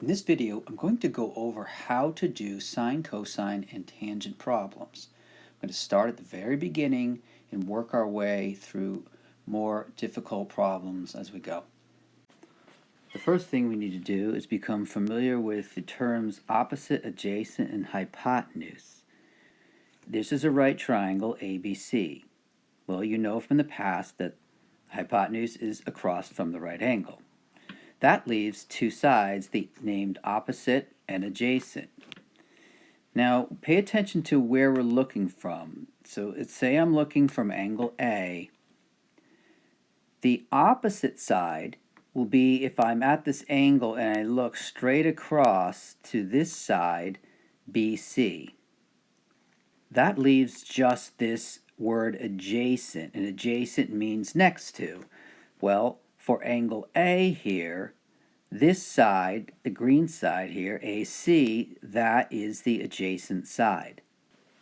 In this video, I'm going to go over how to do sine, cosine, and tangent problems. I'm going to start at the very beginning and work our way through more difficult problems as we go. The first thing we need to do is become familiar with the terms opposite, adjacent, and hypotenuse. This is a right triangle, ABC. Well, you know from the past that hypotenuse is across from the right angle. That leaves two sides named opposite and adjacent. Now, pay attention to where we're looking from. So, say I'm looking from angle A. The opposite side will be if I'm at this angle and I look straight across to this side, BC. That leaves just this word adjacent, and adjacent means next to. Well, for angle A here, this side, the green side here, AC, that is the adjacent side.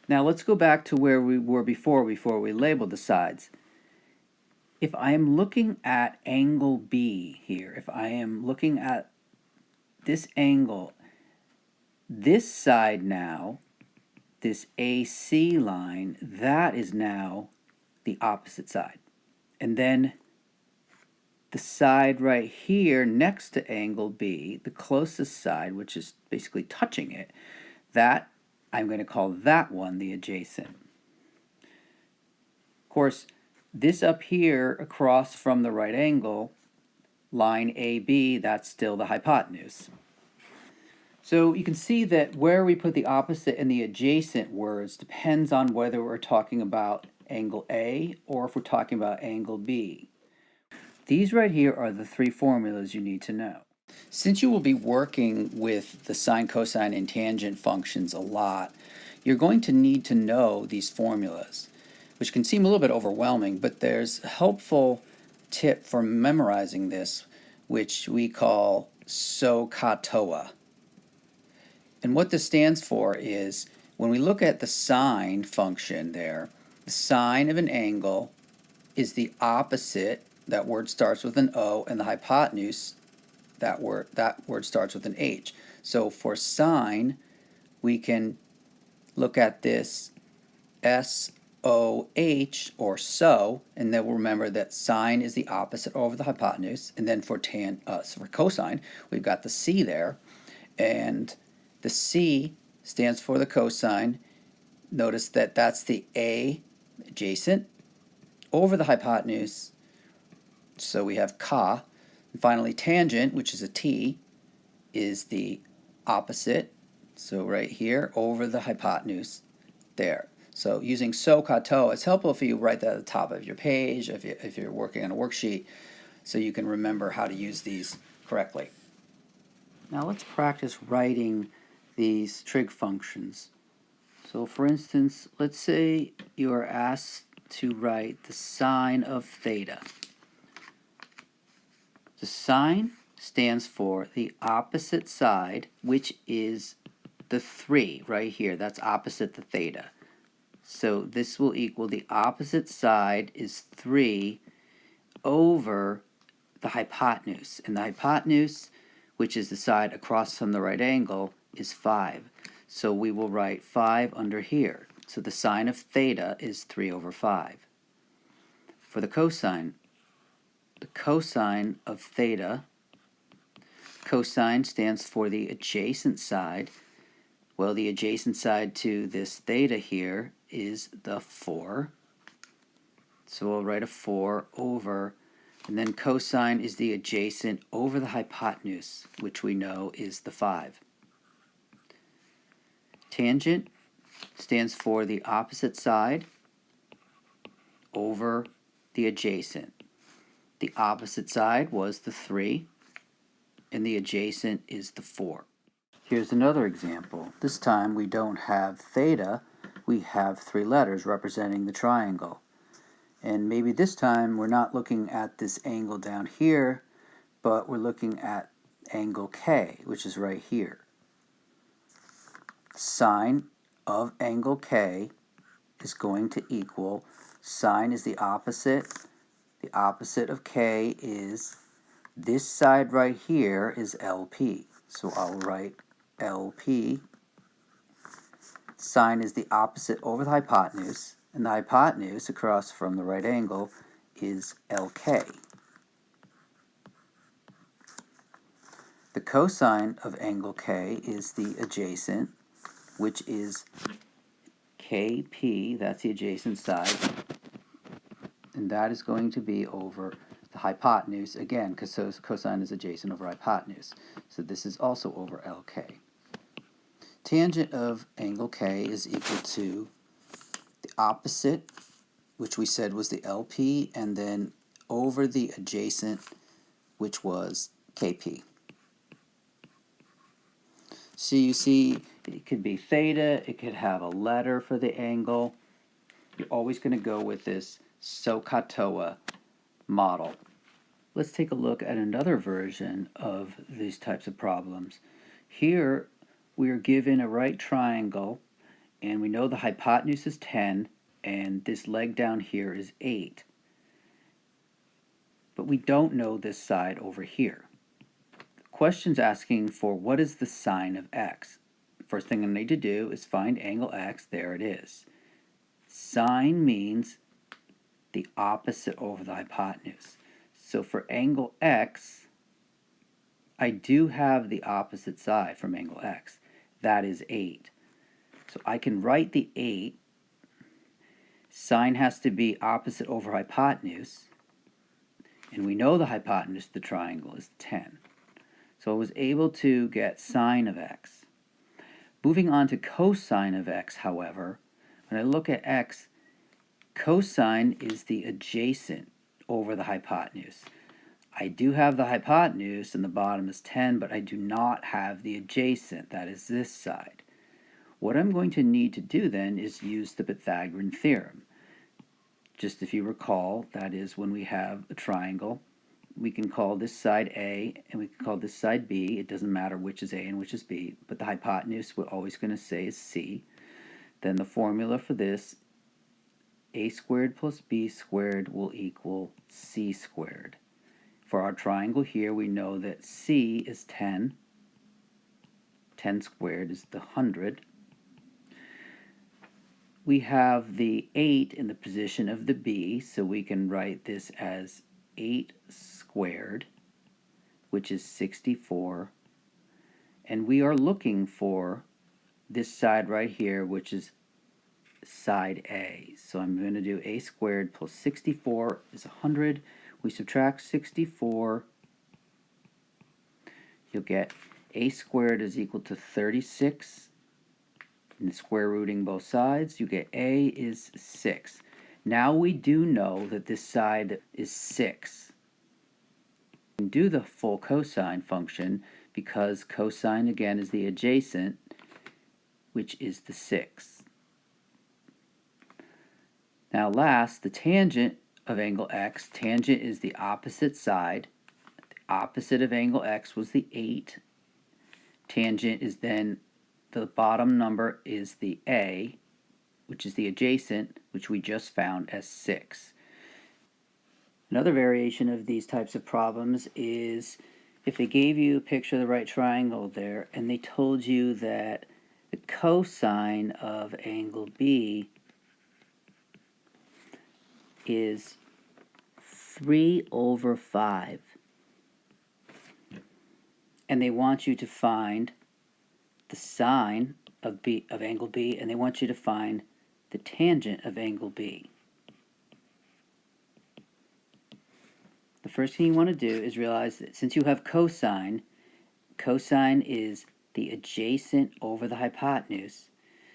Now let's go back to where we were before we labeled the sides. If I am looking at angle B here, if I am looking at this angle, this side now, this AC line, that is now the opposite side. And then the side right here next to angle B, the closest side, which is basically touching it, that I'm going to call that one the adjacent. Of course, this up here across from the right angle, line AB, that's still the hypotenuse. So you can see that where we put the opposite and the adjacent words depends on whether we're talking about angle A or if we're talking about angle B. These right here are the three formulas you need to know. Since you will be working with the sine, cosine, and tangent functions a lot, you're going to need to know these formulas, which can seem a little bit overwhelming, but there's a helpful tip for memorizing this, which we call SOHCAHTOA. And what this stands for is, when we look at the sine function there, the sine of an angle is the opposite. That word starts with an O, and the hypotenuse, that word starts with an H. So for sine, we can look at this SOH, or so, and then we'll remember that sine is the opposite over the hypotenuse. And then for cosine, we've got the C there, and the C stands for the cosine. Notice that that's the A, adjacent, over the hypotenuse. So we have CA. And finally, tangent, which is a T, is the opposite. So right here, over the hypotenuse, there. So using SOHCAHTOA, it's helpful if you write that at the top of your page, if you're working on a worksheet, so you can remember how to use these correctly. Now let's practice writing these trig functions. So for instance, let's say you are asked to write the sine of theta. The sine stands for the opposite side, which is the 3 right here. That's opposite the theta. So this will equal the opposite side is 3 over the hypotenuse. And the hypotenuse, which is the side across from the right angle, is 5. So we will write 5 under here. So the sine of theta is 3 over 5. For the cosine of theta, cosine stands for the adjacent side. Well, the adjacent side to this theta here is the 4. So we'll write a 4 over, and then cosine is the adjacent over the hypotenuse, which we know is the 5. Tangent stands for the opposite side over the adjacent. The opposite side was the 3, and the adjacent is the 4. Here's another example. This time we don't have theta, we have 3 letters representing the triangle. And maybe this time we're not looking at this angle down here, but we're looking at angle K, which is right here. Sine of angle K is going to equal, sine is the opposite of K is, this side right here is LP. So I'll write LP. Sine is the opposite over the hypotenuse, and the hypotenuse across from the right angle is LK. The cosine of angle K is the adjacent, which is KP, that's the adjacent side, and that is going to be over the hypotenuse, again, because cosine is adjacent over hypotenuse. So this is also over LK. Tangent of angle K is equal to the opposite, which we said was the LP, and then over the adjacent, which was KP. So you see, it could be theta, it could have a letter for the angle. You're always going to go with this SOHCAHTOA model. Let's take a look at another version of these types of problems. Here, we are given a right triangle, and we know the hypotenuse is 10, and this leg down here is 8. But we don't know this side over here. The question's asking for what is the sine of x. First thing I need to do is find angle x. There it is. Sine means the opposite over the hypotenuse. So for angle x, I do have the opposite side from angle x. That is 8. So I can write the 8. Sine has to be opposite over hypotenuse. And we know the hypotenuse of the triangle is 10. So I was able to get sine of x. Moving on to cosine of x, however, when I look at x, cosine is the adjacent over the hypotenuse. I do have the hypotenuse and the bottom is 10, but I do not have the adjacent, that is this side. What I'm going to need to do then is use the Pythagorean theorem. Just if you recall, that is when we have a triangle, we can call this side A and we can call this side B. It doesn't matter which is A and which is B, but the hypotenuse we're always going to say is C. Then the formula for this, A squared plus B squared will equal C squared. For our triangle here, we know that C is 10. 10 squared is the 100. We have the 8 in the position of the B, so we can write this as 8 squared, which is 64. And we are looking for this side right here, which is side A. So I'm going to do A squared plus 64 is 100. We subtract 64. You'll get A squared is equal to 36. And square rooting both sides, you get A is 6. Now we do know that this side is 6. We can do the full cosine function because cosine again is the adjacent, which is the 6. Now last, the tangent of angle x. Tangent is the opposite side. The opposite of angle x was the 8. Tangent is then the bottom number is the A, which is the adjacent, which we just found as 6. Another variation of these types of problems is if they gave you a picture of the right triangle there and they told you that the cosine of angle B is 3 over 5. And they want you to find the sine of angle B, and they want you to find the tangent of angle B. The first thing you want to do is realize that since you have cosine, cosine is the adjacent over the hypotenuse.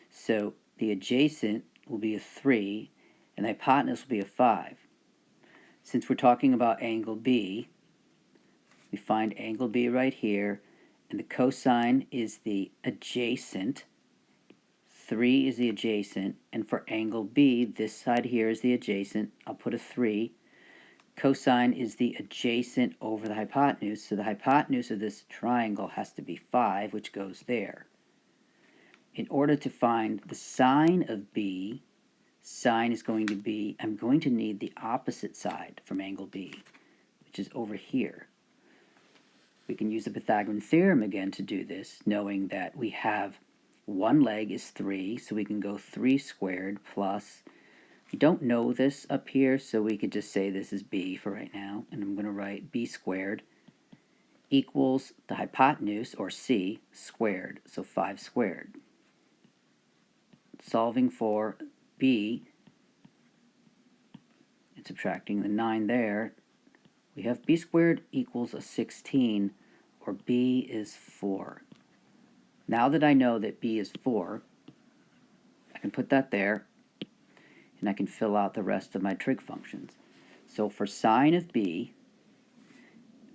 So the adjacent will be a 3, and the hypotenuse will be a 5. Since we're talking about angle B, we find angle B right here, and the cosine is the adjacent. 3 is the adjacent, and for angle B, this side here is the adjacent. I'll put a 3. Cosine is the adjacent over the hypotenuse, so the hypotenuse of this triangle has to be 5, which goes there. In order to find the sine of B, sine is going to be, I'm going to need the opposite side from angle B, which is over here. We can use the Pythagorean theorem again to do this, knowing that we have one leg is 3, so we can go 3 squared plus, we don't know this up here, so we could just say this is b for right now, and I'm going to write b squared equals the hypotenuse, or c, squared, so 5 squared. Solving for b and subtracting the 9 there, we have b squared equals a 16, or b is 4. Now that I know that b is 4, I can put that there, and I can fill out the rest of my trig functions. So for sine of b,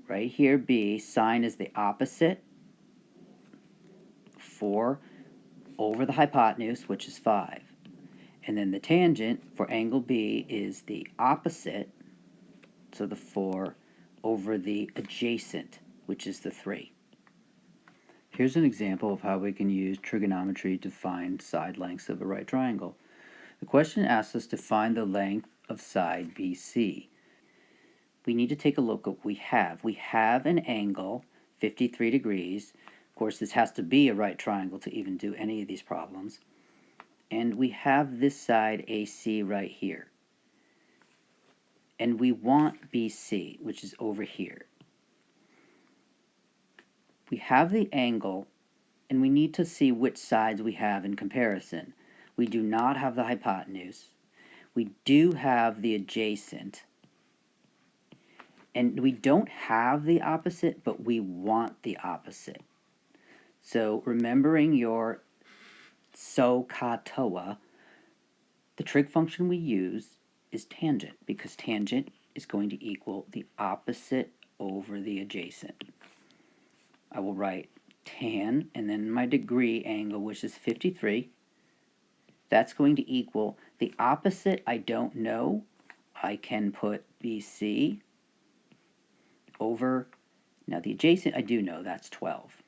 right here b, sine is the opposite, 4 over the hypotenuse, which is 5. And then the tangent for angle b is the opposite, so the 4 over the adjacent, which is the 3. Here's an example of how we can use trigonometry to find side lengths of a right triangle. The question asks us to find the length of side BC. We need to take a look at what we have. We have an angle, 53 degrees. Of course, this has to be a right triangle to even do any of these problems. And we have this side AC right here. And we want BC, which is over here. We have the angle, and we need to see which sides we have in comparison. We do not have the hypotenuse. We do have the adjacent. And we don't have the opposite, but we want the opposite. So remembering your SOHCAHTOA, the trig function we use is tangent, because tangent is going to equal the opposite over the adjacent. I will write tan, and then my degree angle, which is 53. That's going to equal the opposite I don't know. I can put BC over, now the adjacent I do know, that's 12.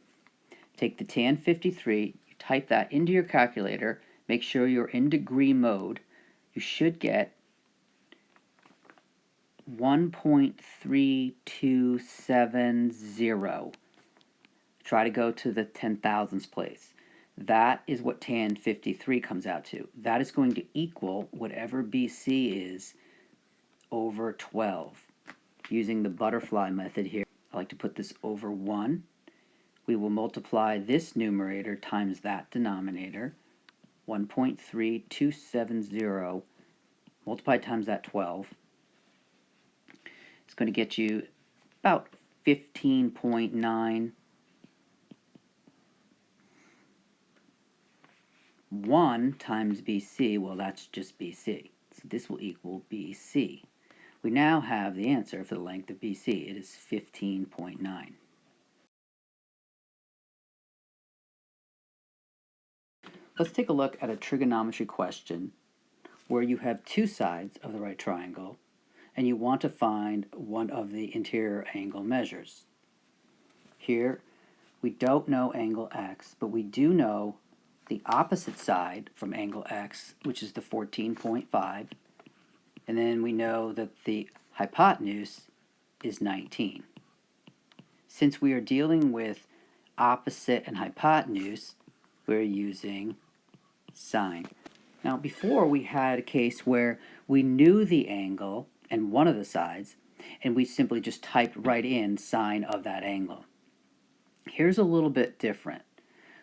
Take the tan 53, you type that into your calculator, make sure you're in degree mode. You should get 1.3270. Try to go to the 10,000ths place. That is what tan 53 comes out to. That is going to equal whatever BC is over 12. Using the butterfly method here, I like to put this over 1. We will multiply this numerator times that denominator, 1.3270, multiply times that 12. It's going to get you about 15.9. 1 times BC, well, that's just BC. So this will equal BC. We now have the answer for the length of BC. It is 15.9. Let's take a look at a trigonometry question where you have two sides of the right triangle and you want to find one of the interior angle measures. Here, we don't know angle X, but we do know the opposite side from angle X, which is the 14.5, and then we know that the hypotenuse is 19. Since we are dealing with opposite and hypotenuse, we're using sine. Now before we had a case where we knew the angle and one of the sides, and we simply just typed right in sine of that angle. Here's a little bit different.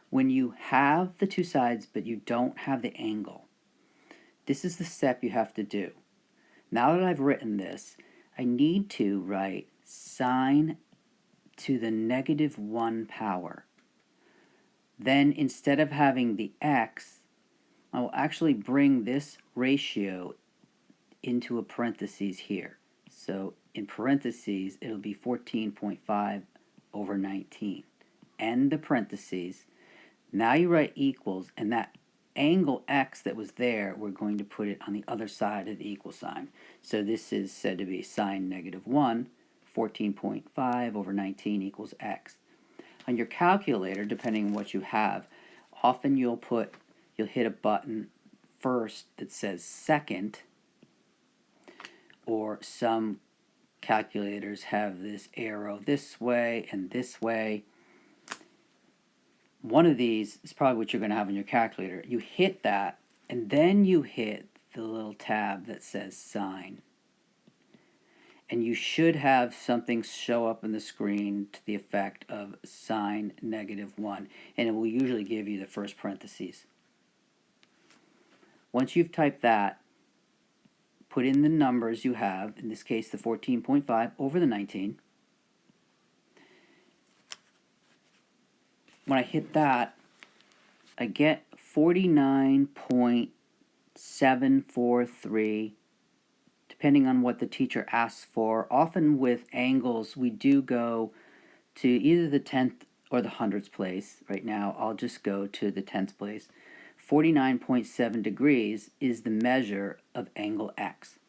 When you have the two sides but you don't have the angle, this is the step you have to do. Now that I've written this, I need to write sine to the -1 power. Then instead of having the x, I will actually bring this ratio into a parentheses here. So in parentheses, it'll be 14.5 over 19. End the parentheses. Now you write equals, and that angle x that was there, we're going to put it on the other side of the equal sign. So this is said to be sine -1, 14.5 over 19 equals x. On your calculator, depending on what you have, often you'll hit a button first that says second, or some calculators have this arrow this way and this way. One of these is probably what you're going to have on your calculator. You hit that, and then you hit the little tab that says sine. And you should have something show up on the screen to the effect of sine -1, and it will usually give you the first parentheses. Once you've typed that, put in the numbers you have, in this case the 14.5 over the 19. When I hit that, I get 49.743, depending on what the teacher asks for. Often with angles, we do go to either the 10th or the 100th place. Right now, I'll just go to the 10th place. 49.7 degrees is the measure of angle x.